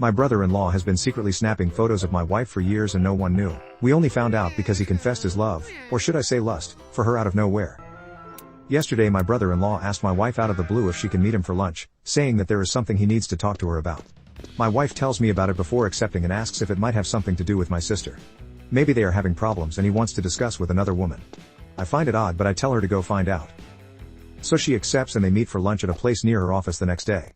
My brother-in-law has been secretly snapping photos of my wife for years and no one knew. We only found out because he confessed his love, or should I say lust, for her out of nowhere. Yesterday my brother-in-law asked my wife out of the blue if she can meet him for lunch, saying that there is something he needs to talk to her about. My wife tells me about it before accepting and asks if it might have something to do with my sister. Maybe they are having problems and he wants to discuss with another woman. I find it odd but I tell her to go find out. So she accepts and they meet for lunch at a place near her office the next day.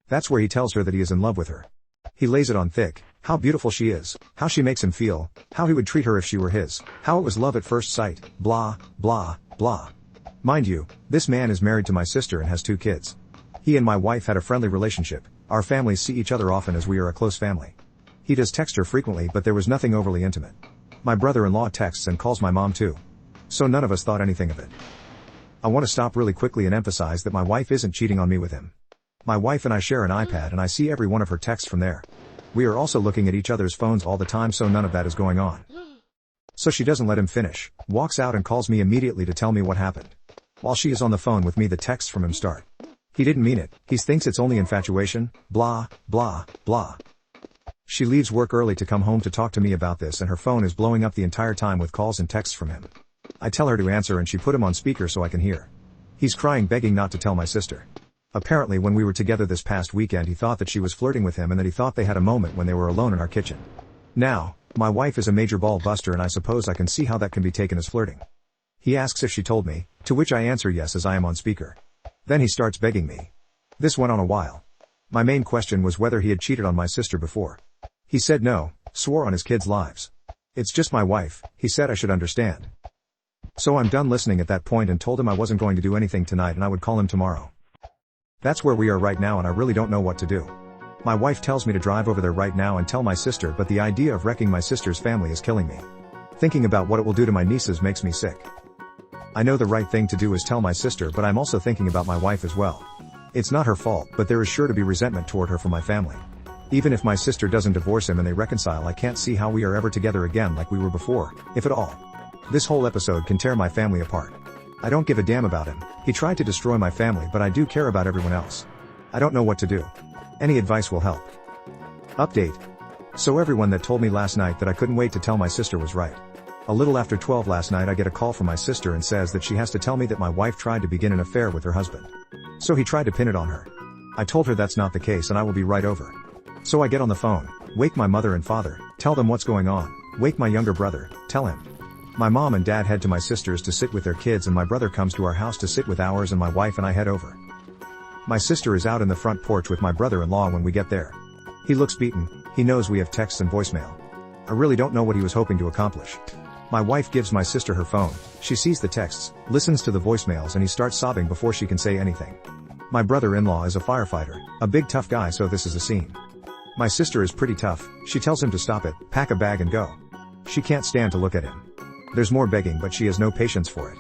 That's where he tells her that he is in love with her. He lays it on thick, how beautiful she is, how she makes him feel, how he would treat her if she were his, how it was love at first sight, blah, blah, blah. Mind you, this man is married to my sister and has 2 kids. He and my wife had a friendly relationship, our families see each other often as we are a close family. He does text her frequently but there was nothing overly intimate. My brother-in-law texts and calls my mom too. So none of us thought anything of it. I want to stop really quickly and emphasize that my wife isn't cheating on me with him. My wife and I share an iPad and I see every one of her texts from there. We are also looking at each other's phones all the time so none of that is going on. So she doesn't let him finish, walks out and calls me immediately to tell me what happened. While she is on the phone with me the texts from him start. He didn't mean it, he thinks it's only infatuation, blah, blah, blah. She leaves work early to come home to talk to me about this and her phone is blowing up the entire time with calls and texts from him. I tell her to answer and she put him on speaker so I can hear. He's crying begging not to tell my sister. Apparently when we were together this past weekend he thought that she was flirting with him and that he thought they had a moment when they were alone in our kitchen. Now, my wife is a major ball buster and I suppose I can see how that can be taken as flirting. He asks if she told me, to which I answer yes as I am on speaker. Then he starts begging me. This went on a while. My main question was whether he had cheated on my sister before. He said no, swore on his kids' lives. It's just my wife, he said I should understand. So I'm done listening at that point and told him I wasn't going to do anything tonight and I would call him tomorrow. That's where we are right now and I really don't know what to do. My wife tells me to drive over there right now and tell my sister but the idea of wrecking my sister's family is killing me. Thinking about what it will do to my nieces makes me sick. I know the right thing to do is tell my sister but I'm also thinking about my wife as well. It's not her fault but there is sure to be resentment toward her from my family. Even if my sister doesn't divorce him and they reconcile I can't see how we are ever together again like we were before, if at all. This whole episode can tear my family apart. I don't give a damn about him, he tried to destroy my family but I do care about everyone else. I don't know what to do. Any advice will help. Update. So everyone that told me last night that I couldn't wait to tell my sister was right. A little after 12 last night I get a call from my sister and says that she has to tell me that my wife tried to begin an affair with her husband. So he tried to pin it on her. I told her that's not the case and I will be right over. So I get on the phone, wake my mother and father, tell them what's going on, wake my younger brother, tell him. My mom and dad head to my sister's to sit with their kids and my brother comes to our house to sit with ours and my wife and I head over. My sister is out in the front porch with my brother-in-law when we get there. He looks beaten, he knows we have texts and voicemail. I really don't know what he was hoping to accomplish. My wife gives my sister her phone, she sees the texts, listens to the voicemails and he starts sobbing before she can say anything. My brother-in-law is a firefighter, a big tough guy so this is a scene. My sister is pretty tough, she tells him to stop it, pack a bag and go. She can't stand to look at him. There's more begging but she has no patience for it.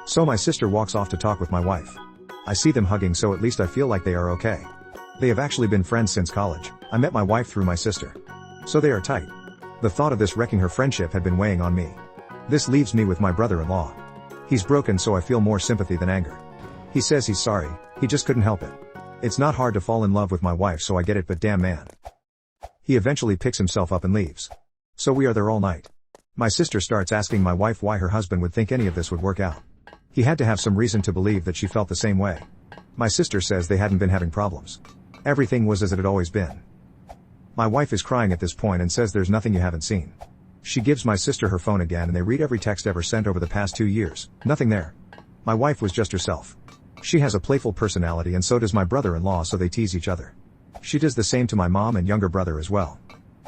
So my sister walks off to talk with my wife. I see them hugging so at least I feel like they are okay. They have actually been friends since college, I met my wife through my sister. So they are tight. The thought of this wrecking her friendship had been weighing on me. This leaves me with my brother-in-law. He's broken so I feel more sympathy than anger. He says he's sorry, he just couldn't help it. It's not hard to fall in love with my wife so I get it but damn man. He eventually picks himself up and leaves. So we are there all night. My sister starts asking my wife why her husband would think any of this would work out. He had to have some reason to believe that she felt the same way. My sister says they hadn't been having problems. Everything was as it had always been. My wife is crying at this point and says there's nothing you haven't seen. She gives my sister her phone again and they read every text ever sent over the past 2 years, nothing there. My wife was just herself. She has a playful personality and so does my brother-in-law so they tease each other. She does the same to my mom and younger brother as well.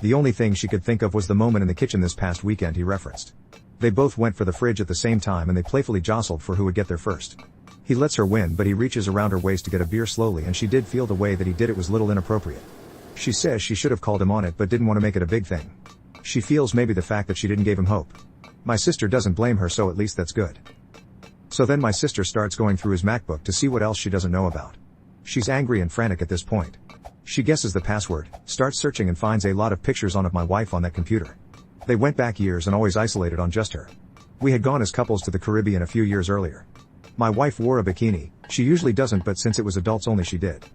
The only thing she could think of was the moment in the kitchen this past weekend he referenced. They both went for the fridge at the same time and they playfully jostled for who would get there first. He lets her win but he reaches around her waist to get a beer slowly and she did feel the way that he did it was little inappropriate. She says she should have called him on it but didn't want to make it a big thing. She feels maybe the fact that she didn't give him hope. My sister doesn't blame her so at least that's good. So then my sister starts going through his MacBook to see what else she doesn't know about. She's angry and frantic at this point. She guesses the password, starts searching and finds a lot of pictures of my wife on that computer. They went back years and always isolated on just her. We had gone as couples to the Caribbean a few years earlier. My wife wore a bikini, she usually doesn't but since it was adults only she did.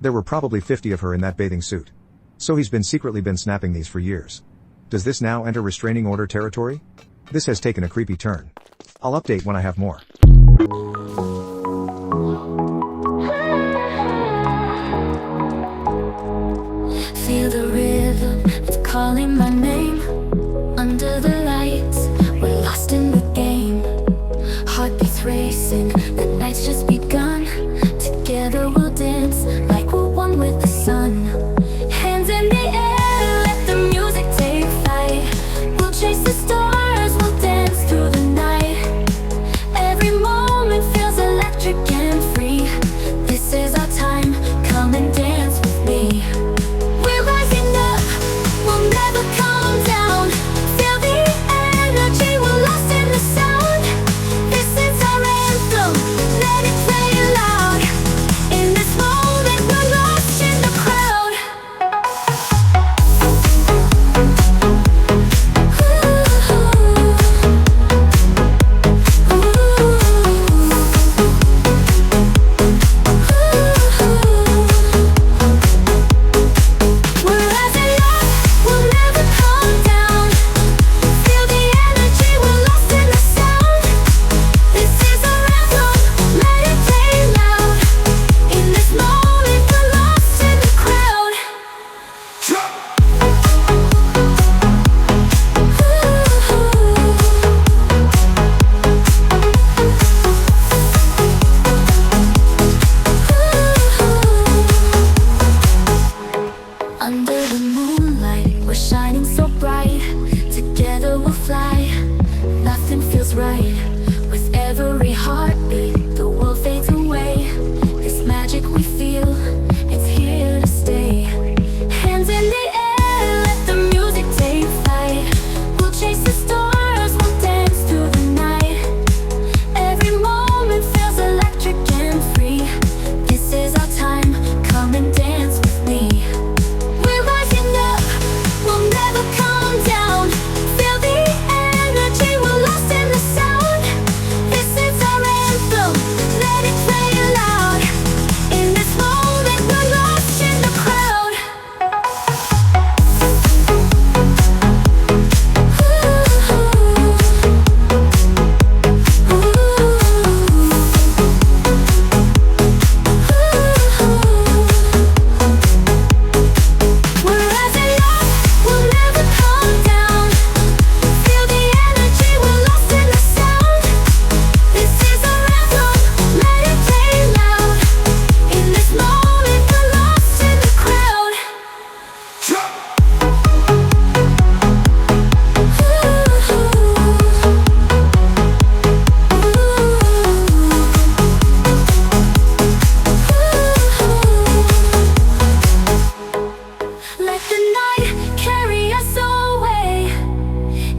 There were probably 50 of her in that bathing suit. So he's secretly been snapping these for years. Does this now enter restraining order territory? This has taken a creepy turn. I'll update when I have more. Feel the rhythm, it's calling my name. Under the lights, we're lost in the game. Heartbeats racing, the night's just begun. Together we'll dance like we're one with the sun. Hands in the air, let the music take flight. We'll chase the stars, we'll dance through the night. Every moment feels electric and free. This is our time, come and dance with me. We're rising up, we'll never calm down. Feel the energy, we're lost in the sound. This is our anthem, let it play loud. In this moment, we're lost in the crowd. We're rising up, we'll never calm down. Feel the energy, we're lost in the sound. This is our anthem, let it play loud. In this moment, we're lost in the crowd. Under the moonlight, we're shining so bright. Together we'll fly, nothing feels right. With every heartbeat, the world fades away. This magic we feel, it's here to stay. Hands in the air, let the music take flight. We'll chase the stars, we'll dance through the night. Every moment feels electric and free. This is our time, come and dance with me. We're rising up, we'll never calm down. Feel the energy, we're lost in the sound. This is our anthem, let it play loud. In this moment, we're lost in the crowd. We're rising up, we'll never calm down. Feel the energy, we're lost in the sound. This is our anthem, let it play loud. In this moment, we're lost in the crowd. Let the night carry us away.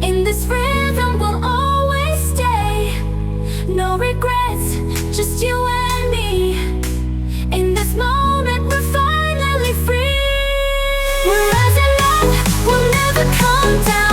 In this rhythm we'll always stay. No regrets, just you and me. In this moment we're finally free. We're rising up, we'll never calm down.